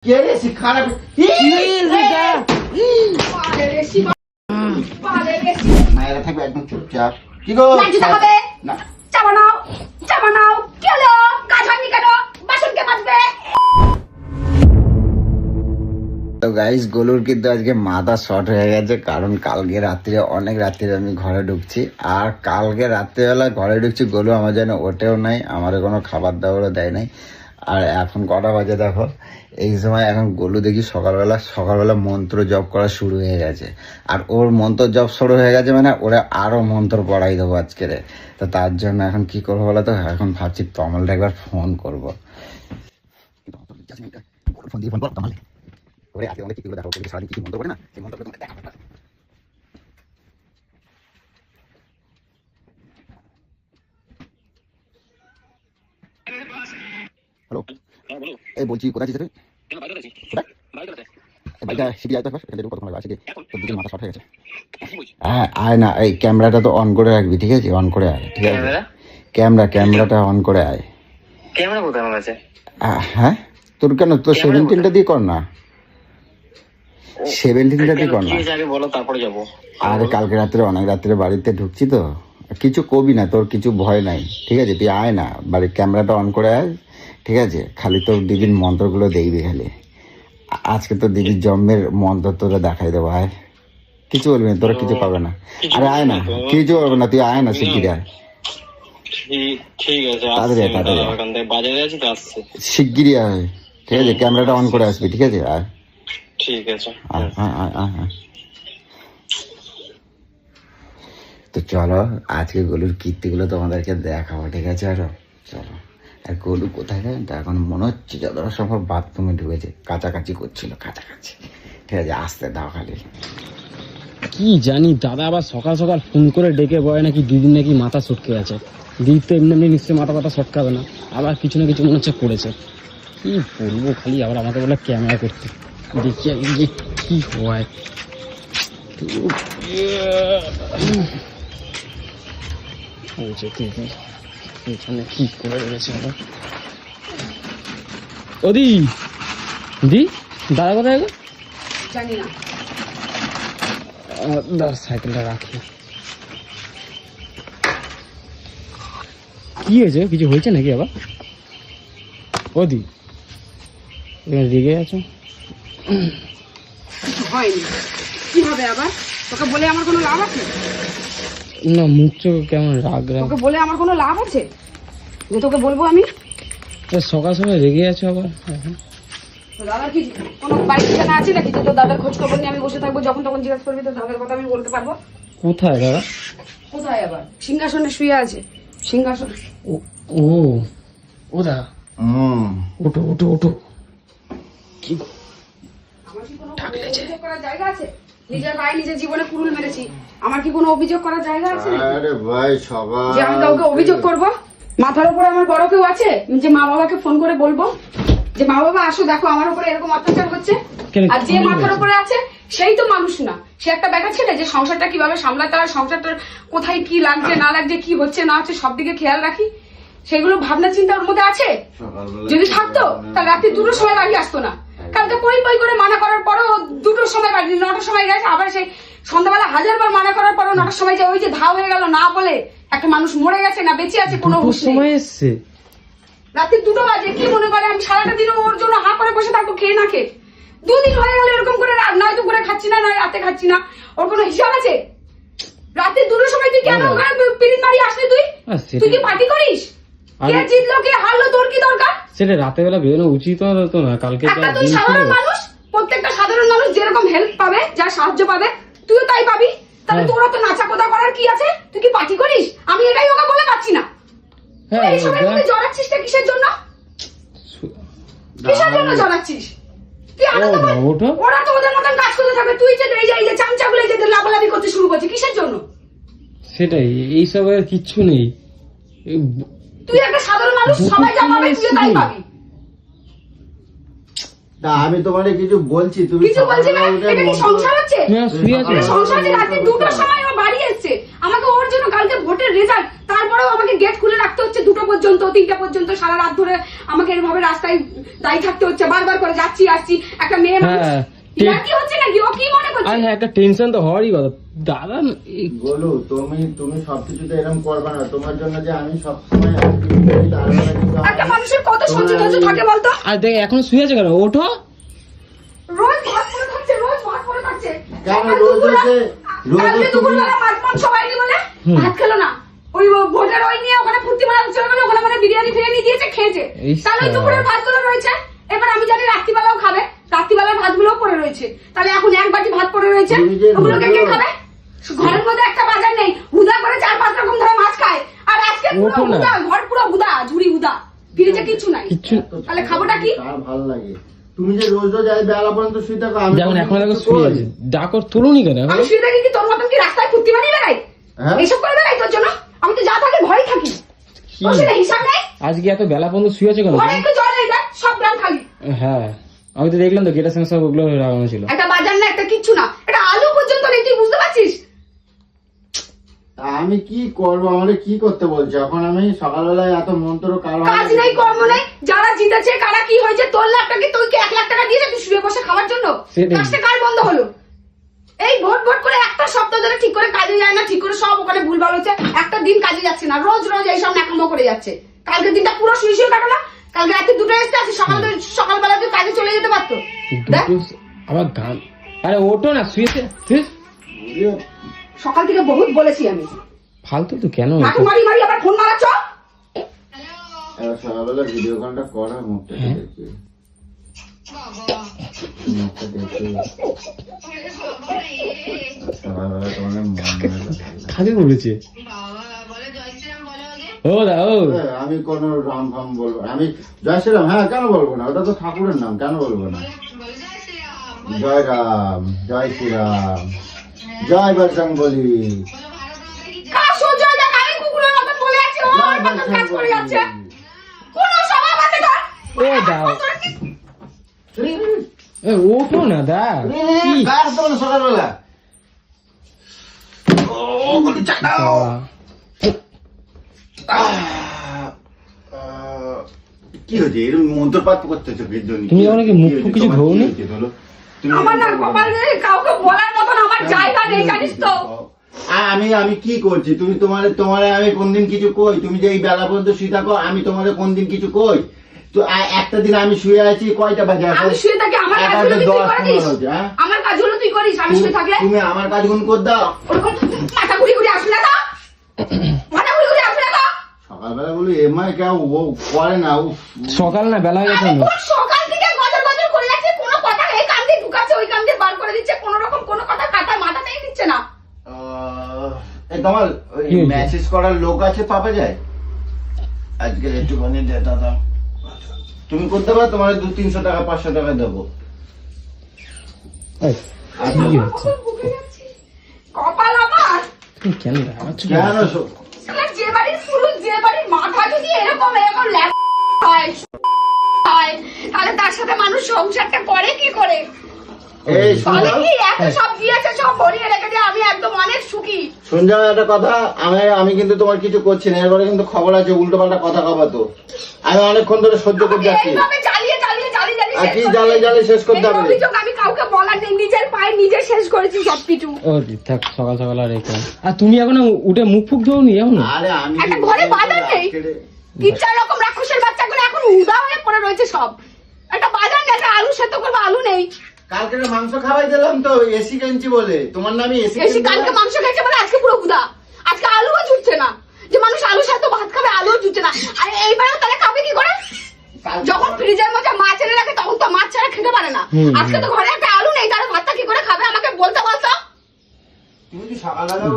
খারাপ মায়েরা থাকবে একদম চুপচাপ। কি গো না তো গাইস, গোলুর কিন্তু আজকে মাথা শর্ট হয়ে গেছে, কারণ কালকে রাত্রে অনেক রাত্রে আমি ঘরে ঢুকছি, আর কালকে রাত্রেবেলা ঘরে ঢুকছি গোলু আমার জন্য ওঠেও নাই, আমার কোনো খাবার দাবারও দেয় নাই। আর এখন কটা বাজে দেখো, এই সময় এখন গোলু দেখি সকালবেলা মন্ত্র জপ করা শুরু হয়ে গেছে। আর ওর মন্ত্র জপ শুরু হয়ে গেছে মানে ওরা আরো মন্ত্র পড়াই দেবো আজকের। তো তার জন্য এখন কি করবো বলো তো, এখন ভাবছি তমালটা একবার ফোন করবো। ফোন দিয়ে ফোন কর তমাল, ওরে আজকে অনেক কিছু দেখো, সারাদিন কিছু মন্ত্র করে না, সেই মন্ত্র তোমাকে দেখাবো। হ্যালো, এই বলছি কোথায় আছিস তুই? হ্যাঁ আয় না, এই ক্যামেরাটা তো অন করে রাখবি, ঠিক আছে? অন করে আয়, ঠিক আছে? ক্যামেরাটা অন করে আয়। ক্যামেরা কোথায় আমার কাছে? হ্যাঁ তোর কেন, তোর 17টা দিয়ে কর না, 17টা দিয়ে কর না। বলো তারপরে যাবো। আরে কালকে রাত্রে অনেক রাত্রে বাড়িতে ঢুকছি তো, কিছু কবি না, তোর কিছু ভয় নাই, ঠিক আছে? তুই আয় না, বাড়ির ক্যামেরাটা অন করে আয়, ঠিক আছে? খালি তোর দিদির মন্ত্রগুলো দেখবি, খালি আজকে তো দিদির জন্মের মন্ত্র তোরা দেখাই দেবো। আয়, কিছু বলবি না, তোরা কিছু পাবে না। আরে আয় না, কিছু বলবে না, তুই আয় না, শিগগিরি আয়। ঠিক আছে, বাজারে আছি তো, আসছে। শিগগিরি আয়, ঠিক আছে? ক্যামেরাটা অন করে আসবি, ঠিক আছে? আয়, ঠিক আছে। তো চলো আজকে গোলুর কীর্তিগুলো তোমাদেরকে দেখাবো, ঠিক আছে? আরো চলো। আর গোলু কোথায় যায় এখন মনে হচ্ছে যতটা সম্ভব বাথরুমে ঢুকেছে, কাছাকাছি করছিল, কাছাকাছি, ঠিক আছে? আসতে দাও খালি। কি জানি, দাদা আবার সকাল সকাল ফোন করে ডেকে বলে নাকি দিদির নাকি মাথা সটকে আছে। দিদি তো এমনি নিশ্চয়ই মাথা সটকাবে না, আবার কিছু না কিছু মনে হচ্ছে করেছে। কি বলবো, খালি আবার আমাকে বলে ক্যামেরা করতে, দেখি যে কি হয়। এখানে কি করে রয়েছে আবার। ওদি দি দাদা কোথায় গো? জানি না, সাইকেলটা রাখি। কি হয়েছে, কিছু হয়েছে নাকি আবার? ওদি রেগে আছো? কিছু হয়নি, কি হবে আবার? তোকে বলে আমার কোনো লাভ আছে? না, মুখ চোখ কেমন রাগ রাগ। তোকে বলে আমার কোনো লাভ আছে যে তোকে বলবো আমি? সকাল সকাল রেগে আছো আবার এখন? দাদার কি কোনো বাড়ি ঠিকানা আছে নাকি যে তোর দাদার খোঁজ খবর নিয়ে আমি বসে থাকবো, যখন তখন জিজ্ঞাসা করবি তো দাদার কথা আমি বলতে পারবো? কোথায় দাদা? কোথায় আবার? সিংহাসনে শুয়ে আছে, সিংহাসন। ও ও দাদা, ওটো ওটো ওটো। কি আমার কি কোনো অভিযোগ করার জায়গা আছে? নিজের ভাই নিজের জীবনে কুড়ুল মেরেছি, আমার কি কোনো অভিযোগ করার জায়গা আছে? আরে ভাই সকাল যে আমি কাউকে অভিযোগ করবো? মাথার উপরে আমার বড় কেউ আছে যে মা বাবাকে ফোন করে বলবো যে মা বাবা আসো দেখো আমার উপরে এরকম অত্যাচার হচ্ছে? আর যে মাথার উপরে আছে সেই তো মানুষ না, সে একটা বেটা ছেলে যে সংসারটা কিভাবে সামলাতে হয়, সংসারটার কোথায় কি লাগছে না লাগছে, কি হচ্ছে না হচ্ছে সব দিকে খেয়াল রাখি, সেগুলো ভাবনা চিন্তা ওর মধ্যে আছে? যদি থাকতো তাহলে রাত্রি 2টোর সময় বাড়ি আসতো না। কালকে পই করে মানা করার পরও 2টোর সময় বাড়ি, 9টার সময় গেছে, আবার সেই সন্ধ্যাবেলা 1000বার মানা করার পরও 9টার সময় যে ওই যে ধাও হয়ে গেল না বলে একটা মানুষ মরে গেছে না বেঁচে আছে কোনো হুঁশ নেই। সময় এসছে রাত্রি 2টো বাজে, কি মনে করে আমি সারাটা দিন ওর জন্য হা করে বসে থাকবো খেয়ে না খেয়ে? 2 দিন হয়ে গেল এরকম করে, নয় দুপুরে খাচ্ছি না নয় রাতে খাচ্ছি না, ওর কোনো হিসাব আছে? রাত্রি 2টোর সময় তুই কেন ওখানে পিরিত মারি আসলি? তুই কি পার্টি করিস? কে জিতলো কে হারলো তোর কি দরকার? সেটা রাতে বেলা বেরোনো উচিত হতো না? কালকে একটা তুই সাধারণ মানুষ, প্রত্যেকটা সাধারণ মানুষ যেরকম হেল্প পাবে, যা সাহায্য পাবে তুইও তাই পাবি, তাহলে তোরা তো নাচা কোদা করার কি আছে? তুই কি পার্টি করিস? আমি এটাই ওকে বলে পাচ্ছি না। এই সময় তুই জড়াচ্ছিস না কিসের জন্য? কিসের জন্য জড়াচ্ছিস? তুই আলাদা ওরা তো ওদের মতন কাজ করতে থাকবে, তুই যে এই যে চামচাগুলো যে লাভালাভি করতে শুরু করছিস কিসের জন্য? সেটাই, এইসব আর কিচ্ছু নেই। তুই একটা সাধারণ মানুষ, সবাই যা পাবে তুই তাই পাবি। আমি তোমারে কিছু বলছি, তুমি কিছু বলছি না, এটা কি সংসার হচ্ছে? সংসারে রাতে 2টোর সময় ও বাড়ি এসেছে, আমাকে ওর জন্য কালকে ভোটের রেজাল্ট তার তারপরেও আমাকে গেট খুলে রাখতে হচ্ছে 2টা পর্যন্ত 3টা পর্যন্ত, সারা রাত ধরে আমাকে এভাবে রাস্তায় দাঁড়িয়ে থাকতে হচ্ছে, বারবার করে যাচ্ছি আসছি। একটা মেয়ে মানুষ হ্যাঁ, কি হচ্ছে নাকি, ও কি মনে করছে? আর হ্যাঁ, একটা টেনশন তো হওয়ারই কথা দাদা। গোলু তুমি সবকিছুতে এরকম করবে না, তোমার জন্য যে আমি সবসময় একটা মানুষের কত সহ্য ধৈর্য থাকে বলতো? আর দেখ এখন শুয়ে আছে কেন, ওঠো। রোজ ভাত করে খাচ্ছে, রোজ ভাত করে খাচ্ছে। কেন রোজ হচ্ছে কালকে দুপুরবেলা মাছ মাংস হয়নি বলে ভাত খেলো না, ওই ভোটের ওই নিয়ে ওখানে ফুর্তি মারা চলে গেল, ওখানে মানে বিরিয়ানি ফিরিয়ানি দিয়েছে খেয়েছে, তাহলে ওই দুপুরের ভাতগুলো রয়েছে। এবার আমি জানি রাত্রিবেলাও খাবে, রাত্রিবেলার ভাতগুলোও পড়ে রয়েছে, তাহলে এখন 1 বাটি ভাত পড়ে রয়েছে, ওগুলোকে কে খাবে? ঘরের মধ্যে একটা বাজার নেই, হুদা করে 4-5 রকম ধরে মাছ খায়, আর আজকে পুরো হুদা, ঘর পুরো হুদা, ঝুড়ি হুদা, ফ্রিজে কিচ্ছু নাই, তাহলে খাবোটা কি? তার ভালো লাগে তুমি যে রোজ রোজ এই বেলা পর্যন্ত শুয়ে থাকো, আমি যেমন এখন দেখো শুয়ে আছে, ডাকো তুলুনি কেন? আমি শুয়ে থাকি কি তোর মতন কি রাস্তায় ফুর্তি বানিয়ে বেড়াই? এইসব করে বেড়াই তোর জন্য? আমি তো যা থাকি ঘরেই থাকি, তোর সাথে হিসাব নেই। আজকে এত বেলা পর্যন্ত শুয়ে আছে কেন? ঘরে একটু জল নেই, দেখ সব গ্রাম খালি। হ্যাঁ, আমি তো দেখলাম তো গেটের সঙ্গে সব ওগুলো লাগানো ছিল। একটা বাজার না, একটা কিচ্ছু না, এটা আলু পর্যন্ত নেই, তুই বুঝতে পারছিস? আমি কি করবো, আমারে কি করতে বলছো? এখন আমি সকালবেলায় এত মন্ত্র কারণ কাজ নেই, কর্ম নেই, যারা জিতেছে কারা কি হয়েছে, তোর লাখ টাকা তুই কি 1 লাখ টাকা দিয়েছে তুই শুয়ে বসে খাওয়ার জন্য? সেটাই। কাজটা কার বন্ধ হলো? এই ভোট ভোট করে একটা সপ্তাহ ধরে ঠিক করে কাজে যায় না, ঠিক করে সব ওখানে ভুলভাল হচ্ছে, একটা দিন কাজে যাচ্ছে না, রোজ রোজ এইসব ন্যাকামো করে যাচ্ছে। কালকের দিনটা পুরো শুয়ে শুয়ে কাটালো, কালকে রাতে 2টায় আসতে আসি, সকালবেলা তুই কাজে চলে যেতে পারতো। দেখ আবার গান, আরে ওঠো না, শুয়েছে। সকাল থেকে বহুত বলেছি আমি, ফালতু তো কেন? হাঁটু মারি মারি আবার ফোন মারাচ্ছ। সকালবেলা ভিডিও কলটা করা, মুখটা দেখি, মুখটা দেখি সকালবেলা তোমাদের কাকে বলেছে? ও দা ও আমি কোন রাম ফাম বলবো? আমি জয় শ্রীরাম, হ্যাঁ কেন বলবো না, ওটা তো ঠাকুরের নাম, কেন বলবো না? জয় রাম, জয় শ্রীরাম, জয় বজরং বলি। কার সহ্য হয় না, আমি কুকুরের মতন বলে আছি, ও আমার মতন কাজ করে যাচ্ছে। কোন স্বভাব আছে তোর? ও দা, এ ওঠো না দা। কি কার তোমার সকালবেলা কি হয়েছে? এরকম মন্ত্রপাঠ করতেছো? তুমি আমাকে মুখ ফুক কিছু ধোনি? আমার না কপালে কাউকে বলার মতন আমার জায়গা নেই, জানিস তো? আমি কি করছি? তুমি তোমারে আমি কোনদিন কিছু কই? তুমি যে এই বেলা পর্যন্ত শুয়ে থাকো, আমি তোমারে কোনদিন কিছু কই? তো একটা দিন আমি শুয়ে আছি, কয়টা বাজে? আমি শুয়ে থাকি, আমার কাজগুলো তুই করিস, আমার কাজগুলো তুই করিস, আমি শুয়ে থাকলে তুমি আমার কাজগুলো কর দাও। ওরকম মাথা ঘুরি ঘুরি আসবে না তো, মাথা ঘুরি ঘুরি আসবে না তো। সকালবেলা বলি এমআই কেউ ও করে না। সকাল না বেলা হয়ে গেছে। আমি কোন সকাল থেকে গজর গজর করে যাচ্ছে, কোনো কথা এই কান দিয়ে ঢুকাচ্ছে, ওই কান দিয়ে বার করে দিচ্ছে, কোনো রকম কোনো কথা কাটা মাথাতেই দিচ্ছে না। তোমার মেসেজ করার লোক আছে, পাওয়া যায়? আজকে একটুখানি ডেটা দাও, তুমি করতে পারো, তোমার 200-300 টাকা 500 টাকা দেবো। কপাল আমার কেন রাগাচ্ছ? কেন যে বাড়ির পুরুষ, যে বাড়ির মাথা যদি এরকম এরকম হয়, তাহলে তার সাথে মানুষ সংসারটা করে কি করে? এই তাহলে কি এত সব দিয়েছে, সব ভরিয়ে রেখেছে, আমি একদম অনেক সুখী। শুন যাও একটা কথা, আমি কিন্তু তোমার কিছু করছি না, এরপরে কিন্তু খবর আছে, উল্টো পাল্টা কথা খাবা তো। আমি অনেকক্ষণ ধরে সহ্য করে যাচ্ছি। এইভাবে জ্বালিয়ে জ্বালিয়ে জ্বালিয়ে আর কি জ্বালিয়ে জ্বালিয়ে শেষ করতে হবে? অভিযোগ আমি কাউকে বলার নেই, নিজের পায়ে নিজে শেষ করেছি সবকিছু। ও থাক, সকাল সকাল আর রেখে। আর তুমি এখনো উঠে মুখ ফুক ধোনি এখনো? আরে আমি একটা ঘরে বাজার নেই, 3-4 রকম রাক্ষসের বাচ্চাগুলো এখন উদা হয়ে পড়ে রয়েছে সব। একটা বাজার নেই, একটা আলু সেদ্ধ করবো, আলু নেই। কালকে মাংস খাওয়াই দিলাম তো, এসি কিনছি বলে। তোমার নামে এসি কালকে মাংস খেয়েছে বলে আজকে পুরো উদা, আজকে আলুও জুটছে না, যে মানুষ আলু সাথে ভাত খাবে, আলুও জুটছে না। আর এইবারে তাহলে খাবে কি করে? যখন ফ্রিজের মধ্যে মাছ এনে রাখে তখন তো মাছ ছাড়া খেতে পারে না। আজকে তো ঘরে একটা আলু নেই, তাহলে ভাতটা কি করে খাবে? আমাকে বলতে বলতো।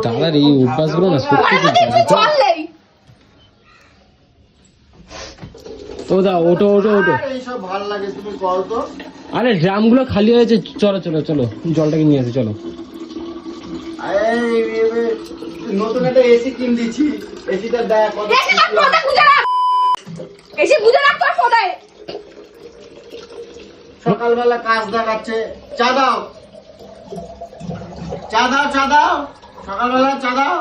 দাদার এই অভ্যাসগুলো না সত্যি জল নেই। ও দা ওটো ওটো ওটো। এইসব ভালো লাগে, তুমি কল তো। আরে ড্রামগুলো খালি হয়েছে, চলো চলো চলো জলটাকে নিয়ে আসি চলো। নতুন একটা এসি কিন দিচ্ছি, এসিটা দেখ কত। এসে বুঝে রাখ তোর ফোনে। সকালবেলা কাজ দেখাচ্ছে, চা দাও, চা দাও, চা দাও, সকালবেলা চা দাও।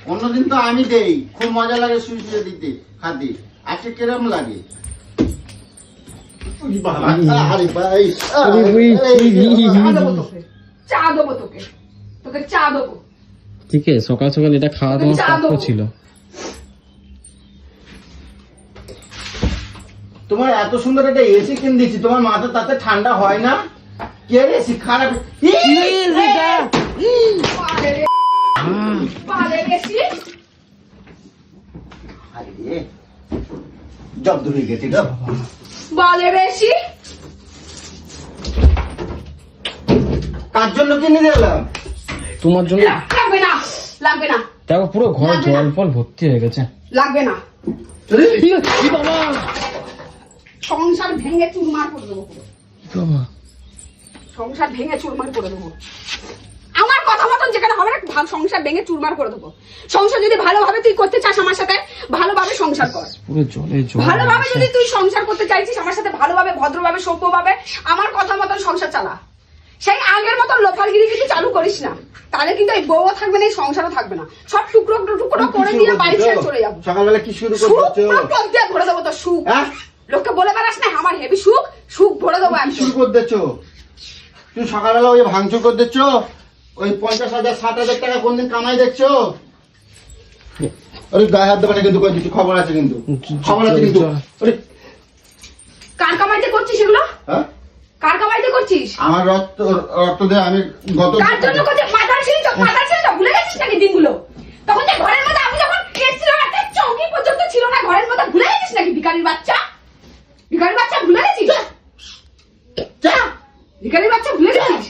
অন্যদিন তো আমি দেই, খুব মজা লাগে শুয়ে শুয়ে দিতে খাতে, আজকে কিরম লাগে? আরে ভাই, চা দেবো তোকে, তোকে চা দেবো। ঠিক আছে, সকাল সকাল এটা খাওয়া তোমার প্রাপ্য ছিল। তোমার এত সুন্দর একটা এসি কিনে দিচ্ছি, তোমার মাথা তাতে ঠান্ডা হয় না? কে রে এসি খারাপ? জব্দ হয়ে গেছে গো। বলে বেশি কার জন্য কিনে দিলাম? তোমার জন্য। লাগবে না, লাগবে না, দেখো পুরো ঘরে জল ফল ভর্তি হয়ে গেছে। লাগবে না। বাবা, সংসার ভেঙে চুরমার করে দেবো পুরো। বাবা, সংসার ভেঙে চুরমার করে দেবো। আমার কথা মতন যেখানে হবে না, সংসার ভেঙে চুরমার করে দেবো। সংসার যদি ভালোভাবে তুই করতে চাস আমার সাথে, ভালোভাবে সংসার কর। পুরো জলে জল। ভালোভাবে যদি তুই সংসার করতে চাইছিস আমার সাথে, ভালোভাবে ভদ্রভাবে সভ্যভাবে আমার কথা মতন সংসার চালা। সেই আগের মতন লোফালগিরি কিন্তু চালু করিস না, তাহলে কিন্তু এই বউও থাকবে না, এই সংসারও থাকবে না। সব টুকরো টুকরো করে দিয়ে বাড়ি ছেড়ে চলে যাবো। সকালবেলা কি শুরু সুখ করছো? পুরো টক দিয়ে ভরে দেবো তোর সুখ। হ্যাঁ? লোককে বলে বেড়াস না আমার হেভি সুখ, সুখ ভরে দেবো কি একদম। শুরু করতেছো? তুই সকালবেলা ওই ভাঙচুর করতেছো, ওই 50,000 60,000 টাকা কোনদিন কামাই দেখছো? আরে গায়ে হাত দেবে না কিন্তু, কই দিচ্ছি, খবর আছে কিন্তু, খবর আছে কিন্তু। আরে কার কামাইতে করছিস এগুলো? হ্যাঁ, কার কামাইতে করছিস? আমার রক্ত দিয়ে আমি গত কার জন্য করছিস? মাথা ছিল তো, মাথা ছিল তো, ভুলে গেছিস নাকি দিনগুলো? তখন যে ঘরের মধ্যে আমি যখন এসেছিলাম একটা চৌকি পর্যন্ত ছিল না ঘরের মধ্যে, ভুলে গেছিস নাকি? ভিখারির বাচ্চা, ভিখারির বাচ্চা ভুলে গেছিস? যা, ভিখারির বাচ্চা ভুলে গেছিস?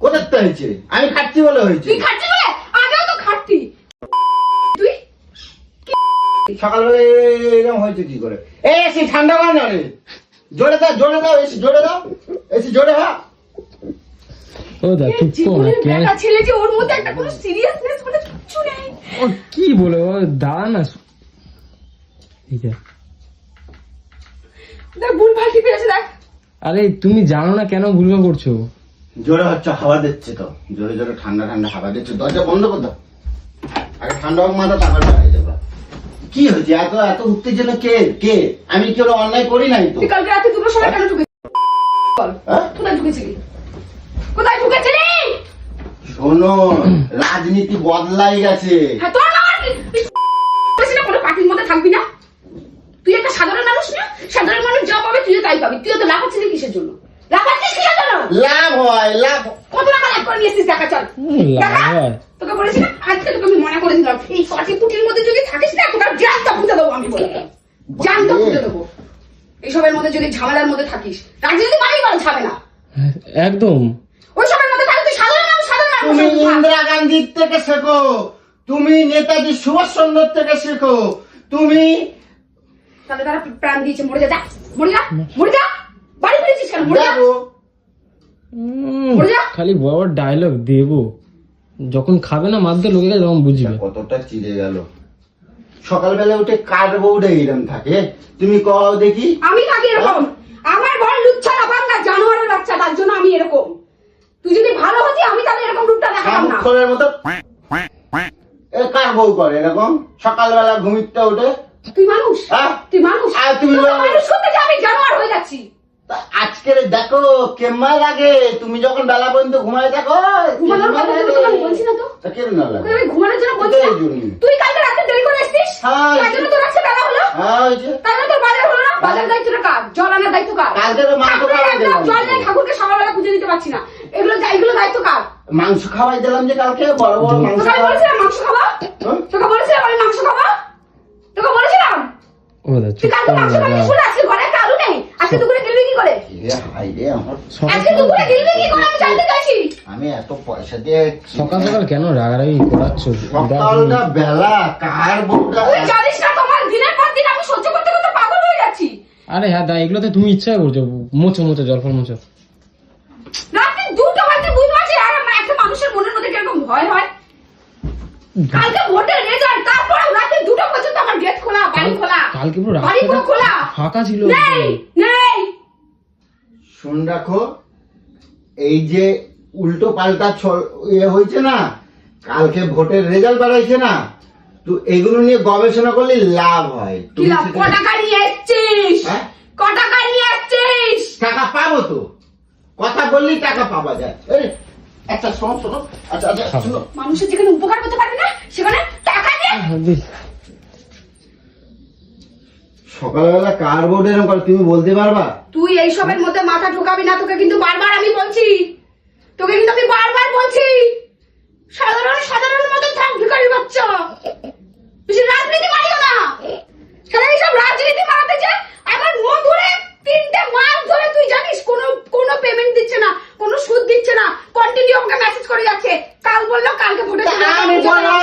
কোথায় হয়েছে? আমি খাচ্ছি বলে হয়েছে। তুই খাচ্ছিস বলে? আগেও তো খাটতি তুই। সকালবেলা এরকম হয়েছে কি করে? এসি ঠান্ডা হয় না রে, জোরে দাও, জোরে দাও, এসি জোরে দাও, এসি জোরে হ্যাঁ। ও দা চুপ কর না, জীবনের কেন? বেটা ছেলে যে ওর মধ্যে একটা কোনো সিরিয়াসনেস বলে কিচ্ছু নেই। ও কি বলে, ও দাঁড়া না। ঠিক আছে, দেখ ভুল ভাল্টি পেয়েছে দেখ। আরে তুমি জানো না কেন ভুলভাল করছো? জোরে হচ্ছে, হাওয়া দিচ্ছে তো, জোরে জোরে ঠান্ডা ঠান্ডা হাওয়া দিচ্ছে, দরজা বন্ধ করে দাও। আগে ঠান্ডা হোক মাথা, তারপর বাইরে যাবো। কি হয়েছে এত এত উত্তেজনা? কে কে? আমি কেউ অন্যায় করি নাই তো। তুই কালকে রাতে দুটোর সময় কেন ঢুকেছিলি? বল, হ্যাঁ? কোথায় ঢুকেছিলি? কোথায় ঢুকেছিলি? শোনো, রাজনীতি বদলাই গেছে। হ্যাঁ তোর আমার তুই না কোনো পার্টির মধ্যে থাকবি না। তুই একটা সাধারণ মানুষ না, সাধারণ মানুষ যা পাবে তুইও তাই পাবি। তুইও তো লাফাচ্ছিলি কিসের জন্য? লাফাচ্ছিস কিসের জন্য? লাভ হয়, লাভ। কত টাকা লাভ করে নিয়েছিস দেখা চল। দেখা? তোকে বলেছি না আজকে তোকে আমি মনে করে দিলাম, এই পার্টি পুটির মধ্যে যদি থাকিস না তোকে জানটা ফুটে দেবো আমি বলে দিলাম। জানটা ফুটে দেবো। এইসবের মধ্যে যদি ঝামেলার মধ্যে থাকিস, রাজনীতি মানেই বড় ঝামেলা। একদম। ওইসবের মধ্যে থাকলে তুই সাধারণ মানুষ, সাধারণ তুমি মানুষ। ইন্দিরা গান্ধীর থেকে শেখো, তুমি নেতাজি সুভাষ চন্দ্র থেকে শেখো, তুমি তাহলে তারা প্রাণ দিয়েছে, মরে যা, যা, মরে যা, মরে যা। বাড়ি ফিরেছিস কেন? মরে যা, দেখো। মরে যা। খালি বড় ডায়লগ দেবো, যখন খাবে না মারতে লোকে তখন বুঝবে। কতটা চিড়ে গেল। সকালবেলা উঠে কার বউটা এরকম থাকে? তুমি কও দেখি। আমি থাকি এরকম। আমার বড় লুচ্ছা না, বাংলা জানোয়ারের বাচ্চা, তার জন্য আমি এরকম। তুই যদি ভালো হতি আমি তাহলে এরকম রূপটা দেখাতাম না। মুখের মতো এ কার বউ করে এরকম? সকালবেলা ঘুমিতে উঠে তুই মানুষ, হ্যাঁ? তুই মানুষ, আর তুমি তুই তো মানুষ করতে যাবি, জানোয়ার হয়ে যাচ্ছি। তা আজকের দেখো কেমন লাগে, তুমি যখন বেলা পর্যন্ত ঘুমায় থাকো। ঘুমানোর কথা তো তোকে আমি বলছি না তো। তা কেমন না লাগে? তোকে আমি ঘুমানোর জন্য বলছি না। এই জন্যই। তুই কালকে রাতে দেরি করে এসেছিস, হ্যাঁ। তার জন্য তোর আজকে বেলা হলো। হ্যাঁ হয়েছে। তার জন্য তোর বাজার হলো না। বাজার দায়িত্বটা কার? জল আনার দায়িত্ব কার? কালকে তো মাংস ঠাকুরের খাওয়াই একটা দিলাম। জল নেই, ঠাকুরকে সকালবেলা পুজো দিতে পারছি না। এগুলো দায়িত্ব কার? মাংস খাওয়াই দিলাম যে কালকে, বড় বড় মাংস তোকে আমি খাওয়াই। বলেছিলাম মাংস খাবা? হ্যাঁ? তোকে বলেছিলাম আমি মাংস খাবা? তোকে বলেছিলাম? ও দা তুই চুপ কালকে কর মাংস না, খাবি যা। শুনে, আজকে ঘরে একটা আলু নেই। আজকে দুপুরে গিলবি কি করে? এ হাই রে আমার, আজকে দুপুরে গিলবি কি করে আমি জানতে চাইছি। আমি এত পয়সা দিয়ে সকাল সকাল কেন রাগারাগি করাচ্ছ? সকালটা বেলা কার বউটা? তুই জানিস না তোমার দিনের পর দিন আমি সহ্য করতে করতে পাগল হয়ে যাচ্ছি। আরে হ্যাঁ দা, এগুলো তো তুমি ইচ্ছা করছো। মোছো মোছো, জল ফল মোছো। রাতে 2টা বাজে বুঝতে পারছি আর একটা মানুষের মনের মধ্যে কিরকম ভয় হয়। কালকে ভোটের রেজাল্ট, তারপরে রাতে 2টা পর্যন্ত আমার গেট খোলা, বাড়ি খোলা। কালকে পুরো বাড়ি পুরো খোলা, ফাঁকা ছিল। নেই নেই। শুন রাখো, এই যে উল্টো পাল্টা হয়েছে না, কালকে ভোটের রেজাল্ট বেরোইছে না, তো এগুলো নিয়ে গবেষণা করলে লাভ হয়। কি লাভ? ক টাকা নিয়ে এসেছিস? হ্যাঁ? ক টাকা নিয়ে এসেছিস? টাকা পাবো তো, কথা বললেই টাকা পাওয়া যায়। এই, একটা শোনো শোনো, আচ্ছা আচ্ছা শোনো, মানুষের যেখানে উপকার করতে পারে না সেখানে টাকা দিয়ে। সকালবেলা কার বোর্ড এরকম করে তুমি বলতে পারবা? তুই এইসবের মধ্যে মাথা ঢোকাবি না, তোকে কিন্তু বারবার আমি বলছি, তোকে কিন্তু আমি বারবার বলছি, সাধারণ সাধারণ মতো থাক, ভিখারি বাচ্চা। বেশি রাজনীতি মারিও না, কারণ এইসব রাজনীতি মারাতে যে আমার মন ধরে 3টে মাস ধরে তুই জানিস কোনো পেমেন্ট দিচ্ছে না, কোনো সুদ দিচ্ছে না, কন্টিনিউ আমাকে মেসেজ করে যাচ্ছে। কাল বললো কালকে ভোটে আমি বললাম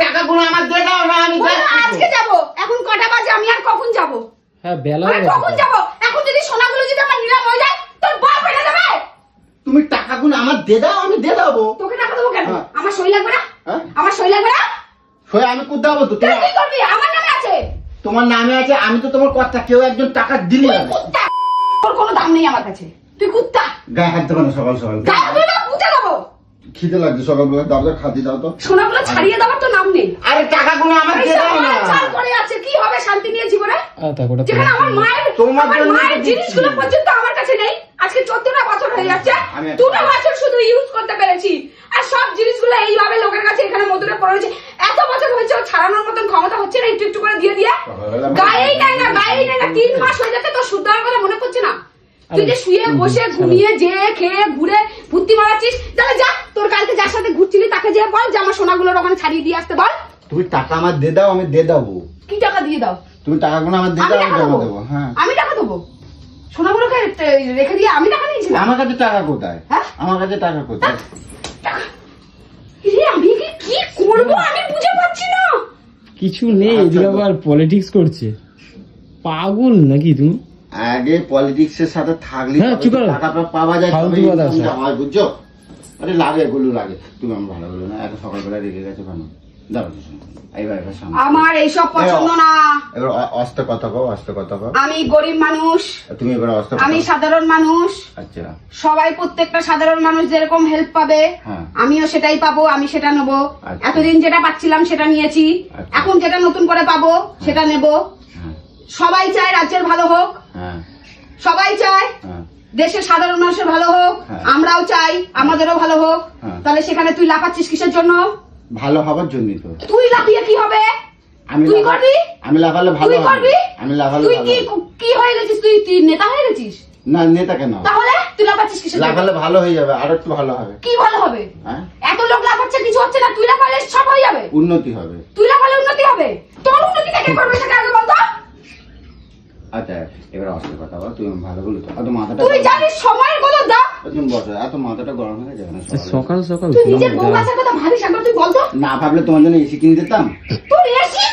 টাকাগুলো আমার দিয়ে দাও না, আমি আজকে যাব। এখন কটা বাজে? আমি আর কখন যাব? হ্যাঁ বেলা আমি কখন যাব? এখন যদি সোনাগুলো যদি আমার নিলাম হয়ে যায়, তোর বাপ এনে দেবে। তুমি টাকাগুলো আমার দিয়ে দাও, আমি দিয়ে দেবো। তোকে টাকা দেবো কেন? হ্যাঁ। আমার সই লাগবে না? হ্যাঁ? আমার সই লাগবে না? সই আমি কোথাও দেবো তো? তুই কি করবি? আমার নামে আছে। তোমার নামে আছে, আমি তো তোমার কথা, কেউ একজন টাকা দিলি তুই না। কুত্তা, তোর কোনো দাম নেই আমার কাছে। তুই কুত্তা। গায়ে হাত দেবো না সকাল সকাল। গায়ে দিলে বুঝে দেবো। খিদে লাগছে সকালবেলা, দাও খাতি দাও তো। সোনাগুলো ছাড়িয়ে দেওয়ার তো নাম নেই। আরে টাকাগুলো আমার দিয়ে এইসব দাও না। মাল করে আছে, কি হবে শান্তি নিয়ে জীবনে? যেখানে আমার তোমার আমার জন্য মায়ের তো জিনিসগুলো দিচ্ছি। পর্যন্ত আমার কাছে নেই। আজকে 14টা বছর হয়ে যাচ্ছে, আমি একটা- 2টা বছর শুধু ইউজ করতে পেরেছি, আর সব জিনিসগুলো এইভাবে লোকের কাছে এখানে মধুরে পড়ে রয়েছে। এত বছর হয়েছে, ও ছাড়ানোর মতন ক্ষমতা হচ্ছে না, একটু একটু করে দিয়ে দিয়ে। গায়েই নেয় না, গায়েই নেয় না। 3 মাস হয়ে যাচ্ছে, তোর শুদ্ধ হওয়ার কথা মনে পড়ছে না? তুই যে শুয়ে বসে ঘুমিয়ে যে খেয়ে ঘুরে ভর্তি মারাচ্ছিস, তাহলে যা, তোর কালকে যার সাথে ঘুরছিলি তাকে যে বল যে আমার সোনাগুলোর ওখানে ছাড়িয়ে দিয়ে আসতে বল। তুমি টাকা আমার দিয়ে দাও, আমি দিয়ে দেবো। কি টাকা দিয়ে দাও? তুমি টাকাগুলো আমার দিয়ে আমি দাও, আমি টাকা জমা দেবো। দেবো। হ্যাঁ, আমি টাকা দেবো? সোনাগুলোকে রেখে দিয়ে আমি টাকা নিয়েছিলাম? আমার কাছে টাকা কোথায়? হ্যাঁ? আমার কাছে টাকা কোথায়? এরে, আমি কি করবো আমি বুঝে পাচ্ছি না। কিছু নেই, এদিকে আবার পলিটিক্স করছে। পাগল নাকি তুমি? আগে পলিটিক্স এর সাথে থাকলে হ্যাঁ, তবে চুপ করো। টাকা পাওয়া যায়, ফালতু তবেই কথা ইনকামটা সব। হয়, বুঝছো? আরে লাগে, এগুলো লাগে। তুমি আমার ভালো বলো না, এত সকালবেলা রেগে গেছো কেন? দাঁড়াও তো, শোনো। এবার সামনে আমার এইসব পছন্দ না। এবার অস্তে কথা কও, অস্তে কথা কও। আমি গরিব মানুষ, তুমি এবার অস্তে আমি কথা। সাধারণ মানুষ। আচ্ছা, সবাই প্রত্যেকটা সাধারণ মানুষ যেরকম হেল্প পাবে, হ্যাঁ। আমিও সেটাই পাবো, আমি সেটা নেবো। আচ্ছা। এতদিন যেটা পাচ্ছিলাম সেটা নিয়েছি, আচ্ছা। এখন যেটা নতুন করে পাবো সেটা নেব। হ্যাঁ সবাই চায় রাজ্যের ভালো হোক, হ্যাঁ সবাই চায় হ্যাঁ। দেশের সাধারণ মানুষের ভালো হোক, হ্যাঁ। আমরাও চাই আমাদেরও ভালো হোক। হ্যাঁ। তাহলে সেখানে তুই লাফাচ্ছিস কিসের জন্য? ভালো হবার জন্যই তো। তুই লাফিয়ে কি হবে? আমি তুই লাফা- করবি? আমি লাফালে ভালো তুই হবে। করবি? আমি লাফালে তুই ভালো কি হবে। কি হয়ে গেছিস? তুই নেতা হয়ে গেছিস? না, নেতা কেন? তাহলে তুই লাফাচ্ছিস কিসের জন্য? লাফালে ভালো হয়ে যাবে, আর একটু ভালো হবে। কি ভালো হবে? হ্যাঁ, এত লোক লাফাচ্ছে, কিছু হচ্ছে না, তুই লাফালে সব হয়ে যাবে। উন্নতি হবে। তুই লাফালে উন্নতি হবে? তোর উন্নতি কে করবে সেটা আগে বলতো। আচ্ছা, এবার অস্তে কথা বল। তুমি ভালো বলো তো। এত মাথাটা তুই জানিস সময়ের কত দাম? তুমি বসো, এত মাথাটা গরম হয়ে যাবে না সকালে? সকাল সকাল তুই নিজের বউ বাচ্চার কথা ভাবিস একবার, তুই বলতো। না ভাবলে তোমার জন্য এসি কিনে দিতাম। তোর এসি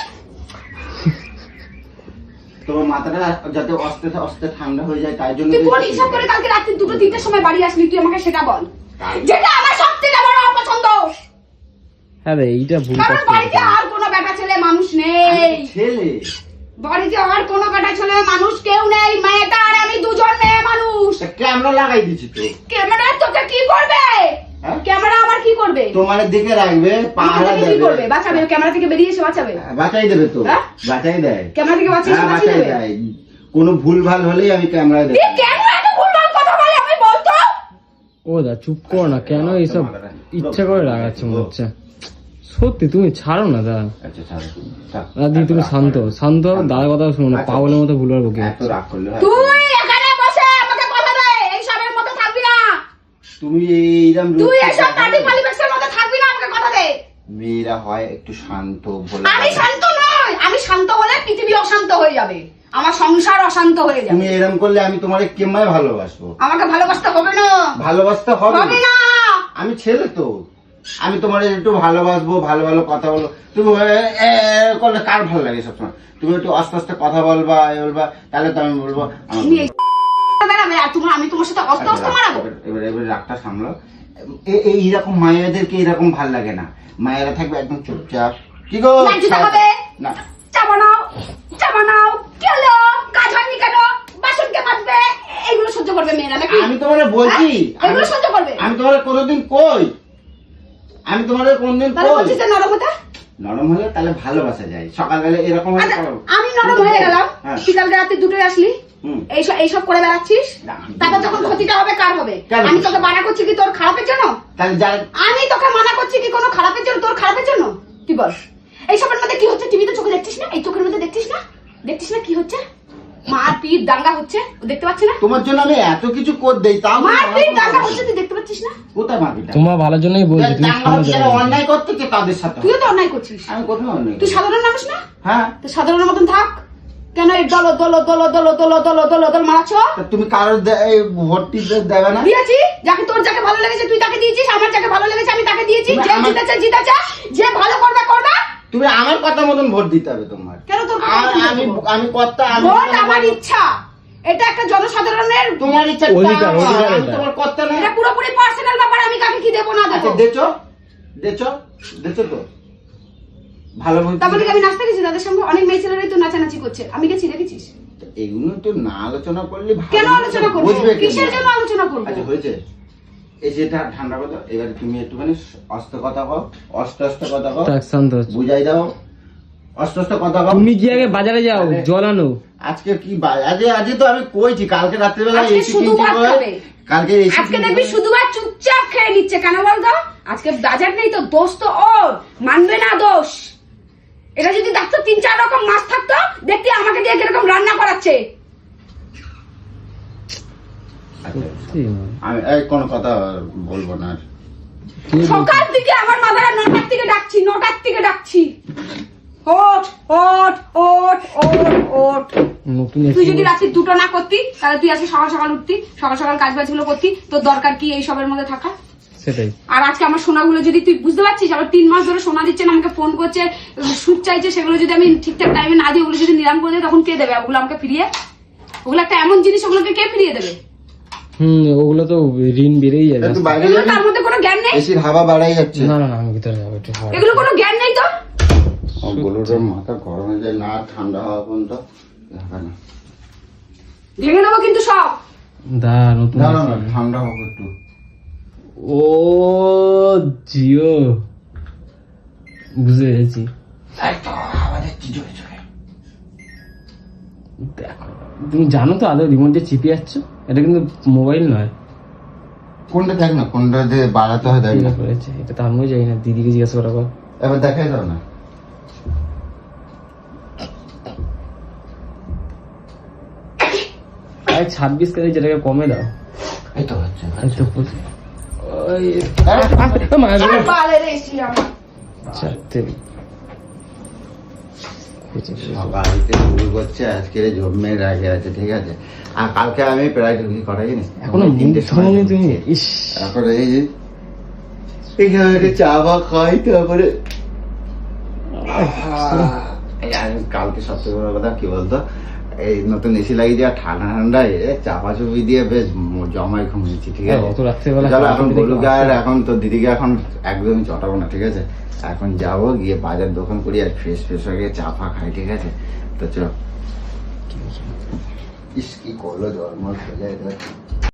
তোমার মাথাটা যাতে অস্তে অস্তে ঠান্ডা হয়ে যায়, তাই জন্য তুই কোন হিসাব করে কালকে রাত্রি 2-3টার সময় বাড়ি আসলি? তুই আমাকে সেটা বল, যেটা আমার সবথেকে বড় অপছন্দ। হ্যাঁ রে, এইটা ভুল কারণ কাজ বাড়িতে করেছে। আর কোনো বেটা ছেলে মানুষ নেই, ছেলে। বাড়িতে আর কোনো বেটা ছেলে মানুষ কেউ নেই। মেয়েটা আর আমি দুজন মেয়ে মানুষ। ক্যামেরা লাগাই দিচ্ছি তো। ক্যামেরা তোকে কি করবে? হ্যাঁ? ক্যামেরা আমার কি করবে? তোমার দিকে রাখবে, পাহারা আমাকে কি করবে? দেবে। বাঁচাবে? ক্যামেরা থেকে বেরিয়ে এসে বাঁচাবে? বাঁচাই দেবে তো। হ্যাঁ? বাঁচাই দেয়। ক্যামেরা থেকে বাঁচিয়ে এসে হ্যাঁ, বাঁচিয়ে বাঁচাই দেবে? দেয়। কোনো ভুল ভাল হলেই আমি ক্যামেরায় দেবো। এ কেন এত ভুলভাল কথা বলে আমি বলতো? ও দা চুপ কর না, কেন এইসব ইচ্ছা করে রাগাচ্ছে মনে হচ্ছে। সত্যি তুমি ছাড়ো না দা। আচ্ছা, ছাড়ো। থাক। দাদি তুমি শান্ত শান্ত হও, দাদার কথা শুনো না, আচ্ছা। পাগলের মতো ভুলবার বকে এত রাগ করলে হয়? তুই এখানে বসে আমাকে কথা দে, এই সবের মধ্যে থাকবি না। তুমি এইরকম রূপ তুই এসব দেখালে পার্টি পলিটিক্সের মধ্যে থাকবি না, আমাকে কথা দে। মেয়েরা হয় একটু শান্ত, ভোলা। আমি শান্ত নই, আমি শান্ত হলে পৃথিবী অশান্ত হয়ে যাবে, আমার সংসার অশান্ত হয়ে যাবে। তুমি এরকম করলে আমি তোমার কেমন ভালোবাসবো? আমাকে ভালোবাসতে হবে না, ভালোবাসতে হবে। হবে না। আমি ছেলে তো, আমি তোমার একটু ভালোবাসবো, ভালো ভালো কথা বলবো। তুমি করলে কার ভালো লাগে সবসময়? তুমি একটু আস্তে আস্তে কথা বলবা, বলবা, তাহলে তো আমি বলবো আমার তুমি এই বেড়াবে আর আমি তোমার সাথে অস্তে অস্তে মারাবো। এবার রাগটা সামলো। এইরকম মায়েদেরকে এরকম ভাল লাগে না। মায়েরা থাকবে একদম চুপচাপ। কি গো? লাঞ্ছিত হবে না, চা বানাও, চা বানাও, কি হলো? কাজ হয়নি কেন? বাসন কে মাজবে? এগুলো সহ্য করবে মেয়েরা নাকি? আমি তোমার বলছি, হ্যাঁ? এগুলো সহ্য করবে? আমি তোমার কোনোদিন কই? আমি তোমাদের কোনদিন তাহলে কই? বলছিস যে নরম হতে? নরম হলে তাহলে ভালোবাসা যায়, সকালবেলা এরকম হলে আচ্ছা, করো। আমি নরম হয়ে গেলাম, হ্যাঁ। তুই কালকে রাতে দুটোই আসলি, হুম। এইসব করে বেড়াচ্ছিস, তারপর যখন ক্ষতিটা হবে কার হবে? কেন? আমি তোকে মানা করছি কি তোর খারাপের জন্য? তাহলে যারা আমি তোকে মানা করছি কি কোনো খারাপের জন্য, তোর খারাপের জন্য? তুই বল, এইসবের মধ্যে কি হচ্ছে? টিভিতে চোখে দেখছিস না? এই চোখের মধ্যে দেখছিস না কি হচ্ছে? মারপিট দাঙ্গা হচ্ছে, ও দেখতে পাচ্ছি না? তোমার জন্য আমি এত কিছু করে দেই, তাও মারপিট দাঙ্গা হচ্ছে, তুই দেখতে পাচ্ছিস না? কোথায় মারপিট? তোমার ভালোর জন্যই বলছি, তুমি সামনে যাও। অন্যায় করতে কে তাদের সাথে? তুইও তো অন্যায় করছিস। আমি কোথাও অন্যায় তুই করি? সাধারণ মানুষ না? হ্যাঁ। তুই সাধারণের মতন থাক। কেন এই দল দল দল দল দল দল দল দল মারাচ্ছ? তা তুমি কারোর এই ভোটটি দেবে না? দিয়েছি, যাকে ভালো লেগেছে তুই তাকে দিয়েছিস, আমার যাকে ভালো লেগেছে আমি তাকে দিয়েছি। তুমি যে আমার- জিতেছে, যে ভালো করবে করবে। তুমি আমার কথা মতন ভোট দিতে হবে তোমার। কেন তোর কথা আর মতন আমি দেবো? আমি কর্তা, আমি ভোট আমার ইচ্ছা, এটা একটা জনসাধারণের, তোমার ইচ্ছা, অধিকার, তা অধিকার আমি এটা। তোমার কর্তা না। এটা পুরোপুরি পার্সোনাল ব্যাপার, আমি কাকে কি দেবো না আচ্ছা দেবো। দেছো তো ভালো বলছি। তারপরে কি আমি নাচতে গেছি তাদের সঙ্গে? অনেক মেয়ে ছেলেরাই তো নাচানাচি করছে, আমি গেছি, দেখেছিস? এগুলো তো না আলোচনা করলে ভালো কেন হবে। আলোচনা করবো? বুঝবে কেন? কিসের জন্য আলোচনা করবো? আচ্ছা হয়েছে, এই যেটা ঠান্ডা কথা, এবার তুমি একটুখানি অস্ত কথা কও, অস্ত কথা কও, থাক, শান্ত হচ্ছে। বুঝাই দাও, অস্ত কথা কও। তুমি কি আগে বাজারে যাও, জল আনো। আজকে কি আজকে তো আমি কইছি, কালকে রাত্রিবেলা আজকে এসি শুধু কিনতে ভাত হবে। খাবে। কালকে এসি আজকে দেখবি শুধুবার চুপচাপ খেয়ে নিচ্ছে, কেন বলতো? আজকে বাজার নেই তো, দোষ তো ওর, মানবে না দোষ। এটা যদি দেখতো 3-4 রকম মাছ থাকতো, দেখতে আমাকে দিয়ে কিরকম রান্না করাচ্ছে। আমি এই কোনো কথা বলবো না আর। সকাল থেকে আমার মাথাটা 9টার থেকে ডাকছি। ওঠ ওঠ ওঠ ওঠ ওঠ। নতুন তুই যদি রাত্রি 2টো না করতি, তাহলে তুই আজকে সকাল সকাল উঠতি, সকাল সকাল কাজ বাজগুলো করতি, তোর দরকার কি এই সবের মধ্যে থাকা? সেটাই। আর আজকে আমার সোনাগুলো যদি তুই বুঝতে পারছিস, আবার 3 মাস ধরে সোনা দিচ্ছে না, আমাকে ফোন করছে, সুদ চাইছে, সেগুলো যদি আমি ঠিকঠাক টাইমে না দিই, ওগুলো যদি নিলাম করে দেয়, তখন কে দেবে ওগুলো আমাকে ফিরিয়ে? ওগুলো একটা এমন জিনিস, ওগুলোকে কে ফিরিয়ে দেবে? ওগুলো তো ঋণ বেড়েই যাবে। তুই বাইরে এগুলো যাবি? তার মধ্যে কোনো জ্ঞান নেই, এসির হাওয়া বাড়াই যাচ্ছে। না না না, আমি ভিতরে যাবো একটু। এগুলো কোনো জ্ঞান নেই তো। গরুর মাথা গরম হয়ে যায় না, ঠান্ডা হওয়া পর্যন্ত হবে না। ভেঙে দেবো কিন্তু সব। দা নতুন না না না, ঠান্ডা হোক একটু। ও জিও, বুঝে গেছি। এই তো হাওয়া যাচ্ছে জোরে জোরে। দেখো, তুমি জানো তো আদৌ রিমোট দিয়ে চিপে যাচ্ছ? এটা কিন্তু মোবাইল নয়। কোনটা দেখ না, কোনটা দিয়ে বাড়াতে হয় দেখ না। করেছে এটা তো আমিও জানি না, দিদিকে জিজ্ঞাসা করা পর। এবার দেখাই দাও না। আর 26 কেজি যেটাকে কমে দাও। এই তো হচ্ছে। এই তো বুঝি। ওই মায়ের আর বালের এসি আমার। চারটে সকালতে শুরু করছে, আজকে জন্মের আগে আছে, ঠিক আছে। আর কালকে আমি প্রায় ঢুকি করাই জানিস, এখনো মুখ 3টের সময় ধরোনি তুমি? ঢুকছি। ইস, তারপরে এই যে এখানে একটা চা বা খাই, তারপরে এই আমি কালকে সবচেয়ে বড় কথা কি বলতো, এই নতুন এসি লাগিয়ে দিয়ে ঠান্ডা ঠান্ডায় চাপা চুপি দিয়ে বেশ জমাই ঘুমিয়েছি, ঠিক আছে। অত রাত্রেবেলা চলো এখন খাওয়া গরুকে দাওয়া আর এখন তো দিদিকে এখন একদমই চটাবো না, ঠিক আছে। এখন যাবো গিয়ে বাজার দোকান করি আর ফ্রেশ হয়ে গিয়ে চা ফা খাই, ঠিক আছে। তো চলো। ইস কি করলো জন্ম চলে